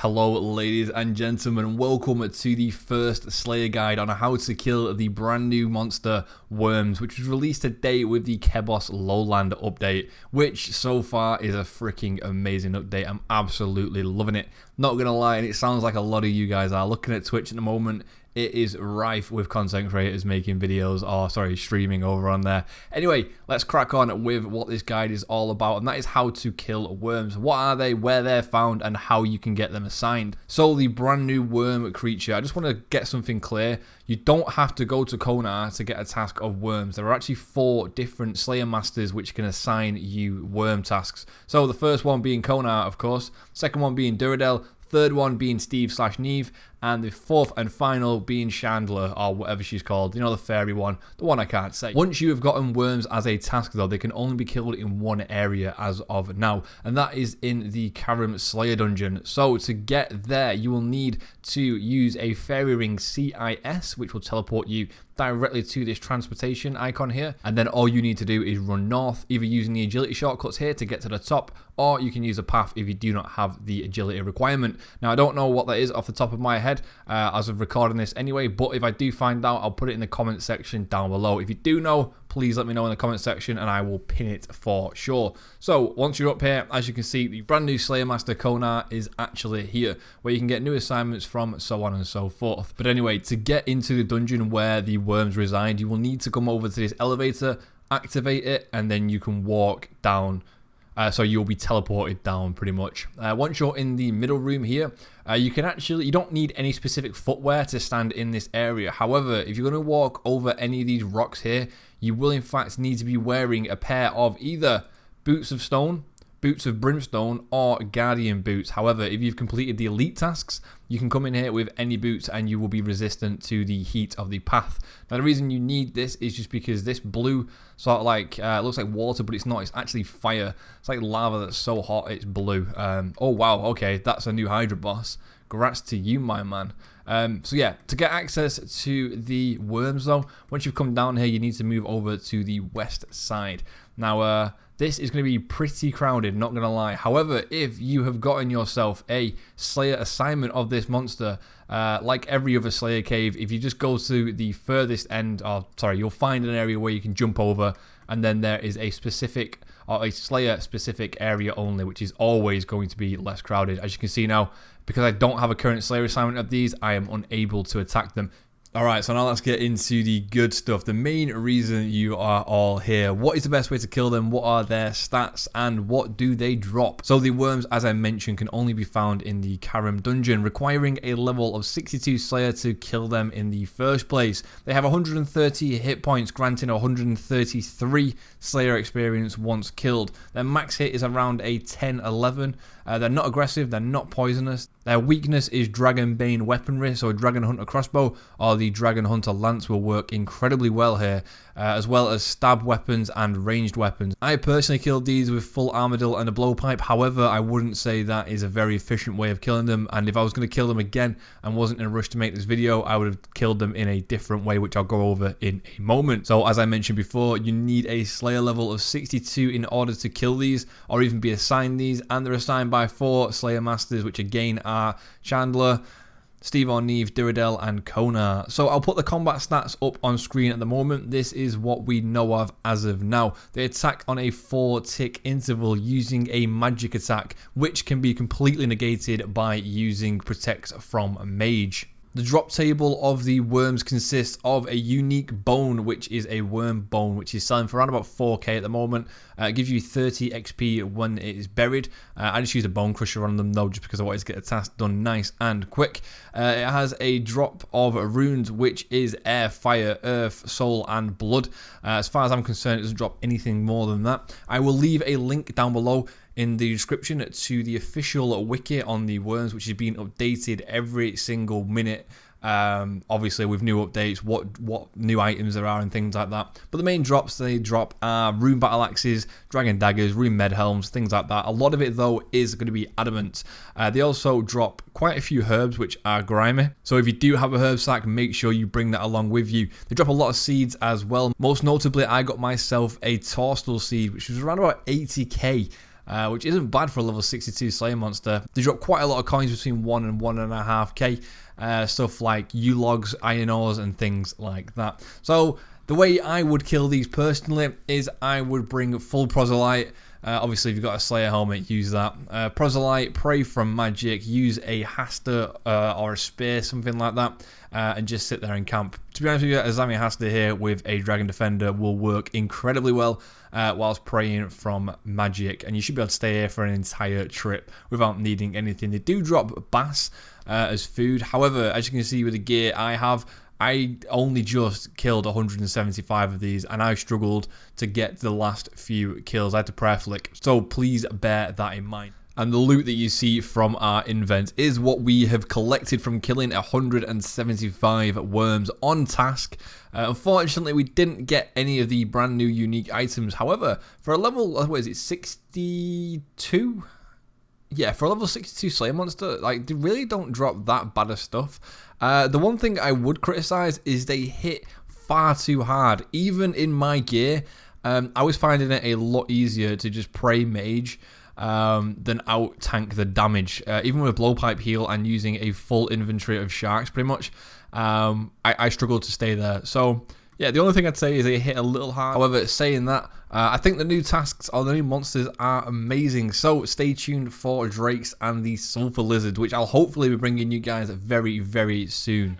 Hello ladies and gentlemen, welcome to the first Slayer guide on how to kill the brand new monster Wyrms, which was released today with the Kebos Lowland update, which so far is a freaking amazing update. I'm absolutely loving it, not gonna lie, and it sounds like a lot of you guys are. Looking at Twitch at the moment, it is rife with content creators making videos, streaming over on there. Anyway, let's crack on with what this guide is all about, and that is how to kill Wyrms. What are they, where they're found, and how you can get them assigned. So the brand new worm creature, I just want to get something clear. You don't have to go to Konar to get a task of Wyrms. There are actually 4 different Slayer Masters which can assign you worm tasks. So the first one being Konar, of course, second one being Duradel, third one being Steve/Neve, and the fourth and final being Chandler, or whatever she's called, you know, the fairy one, the one I can't say. Once you have gotten Wyrms as a task though, they can only be killed in one area as of now, and that is in the Karim Slayer dungeon. So to get there, you will need to use a fairy ring CIS, which will teleport you directly to this transportation icon here, and then all you need to do is run north, either using the agility shortcuts here to get to the top, or you can use a path if you do not have the agility requirement. Now I don't know what that is off the top of my head as of recording this anyway, but if I do find out, I'll put it in the comment section down below. If you do know, please let me know in the comment section and I will pin it for sure. So once you're up here, as you can see, the brand new Slayer Master Konar is actually here, where you can get new assignments from, so on and so forth. But anyway, to get into the dungeon where the Wyrms reside, you will need to come over to this elevator, activate it, and then you can walk down. So you'll be teleported down pretty much. Once you're in the middle room here, you don't need any specific footwear to stand in this area. However, if you're going to walk over any of these rocks here, you will in fact need to be wearing a pair of either boots of stone, boots of brimstone, or guardian boots. However, if you've completed the elite tasks, you can come in here with any boots and you will be resistant to the heat of the path. Now the reason you need this is just because this blue sort of like it looks like water, but it's not, it's actually fire. It's like lava that's so hot it's blue. Oh wow, okay, that's a new Hydra boss. Congrats to you, my man. So yeah, to get access to the Wyrms though, once you've come down here, you need to move over to the west side. Now this is going to be pretty crowded, not going to lie. However, if you have gotten yourself a Slayer assignment of this monster, like every other Slayer cave, if you just go to the furthest end, you'll find an area where you can jump over, and then there is a specific, or a Slayer specific area only, which is always going to be less crowded. As you can see now, because I don't have a current Slayer assignment of these, I am unable to attack them. Alright, so now let's get into the good stuff. The main reason you are all here. What is the best way to kill them? What are their stats? And what do they drop? So the Wyrms, as I mentioned, can only be found in the Karim dungeon, requiring a level of 62 Slayer to kill them in the first place. They have 130 hit points, granting 133 Slayer experience once killed. Their max hit is around a 10-11. They're not aggressive, they're not poisonous. Their weakness is Dragon Bane weaponry, so a Dragon Hunter crossbow or the Dragon Hunter lance will work incredibly well here, as well as stab weapons and ranged weapons. I personally killed these with full armadillo and a blowpipe. However, I wouldn't say that is a very efficient way of killing them, and if I was going to kill them again and wasn't in a rush to make this video, I would have killed them in a different way, which I'll go over in a moment. So as I mentioned before, you need a Slayer level of 62 in order to kill these, or even be assigned these, and they're assigned by 4 Slayer Masters, which again are Chandler, Steve/Neve, Duradel, and Konar. So I'll put the combat stats up on screen at the moment. This is what we know of as of now. They attack on a 4-tick interval using a magic attack, which can be completely negated by using Protect from Mage. The drop table of the Wyrms consists of a unique bone, which is a worm bone, which is selling for around about 4k at the moment. It gives you 30 XP when it is buried. I just use a bone crusher on them though, just because I wanted to get the task done nice and quick. It has a drop of runes, which is air, fire, earth, soul, and blood. As far as I'm concerned, it doesn't drop anything more than that. I will leave a link down below in the description to the official wiki on the Wyrms, which is being updated every single minute. Obviously with new updates, what new items there are and things like that. But the main drops they drop are rune battle axes, dragon daggers, rune med helms, things like that. A lot of it though is going to be adamant. They also drop quite a few herbs which are grimy, so if you do have a herb sack, make sure you bring that along with you. They drop a lot of seeds as well. Most notably, I got myself a torstal seed, which was around about 80k. which isn't bad for a level 62 Slayer monster. They drop quite a lot of coins between 1 and 1.5k, stuff like U-logs, iron ores, and things like that. So the way I would kill these personally is I would bring full proselyte. Obviously, if you've got a Slayer helmet, use that. Proselyte, pray from magic, use a Hasta or a spear, something like that, and just sit there and camp. To be honest with you, a Zami Hasta here with a Dragon Defender will work incredibly well whilst praying from magic, and you should be able to stay here for an entire trip without needing anything. They do drop bass as food. However, as you can see with the gear I have, I only just killed 175 of these, and I struggled to get the last few kills. I had to prayer flick, so please bear that in mind. And the loot that you see from our invent is what we have collected from killing 175 worms on task. Unfortunately, we didn't get any of the brand new unique items. However, for a level, what is it, 62? Yeah, for a level 62 Slayer monster, like, they really don't drop that bad of stuff. The one thing I would criticize is they hit far too hard. Even in my gear, I was finding it a lot easier to just pray mage than out tank the damage. Even with blowpipe heal and using a full inventory of sharks, pretty much, I struggled to stay there. So yeah, the only thing I'd say is they hit a little hard. However, saying that, I think the new tasks or the new monsters are amazing. So stay tuned for Drakes and the Sulfur Lizard, which I'll hopefully be bringing you guys very, very soon.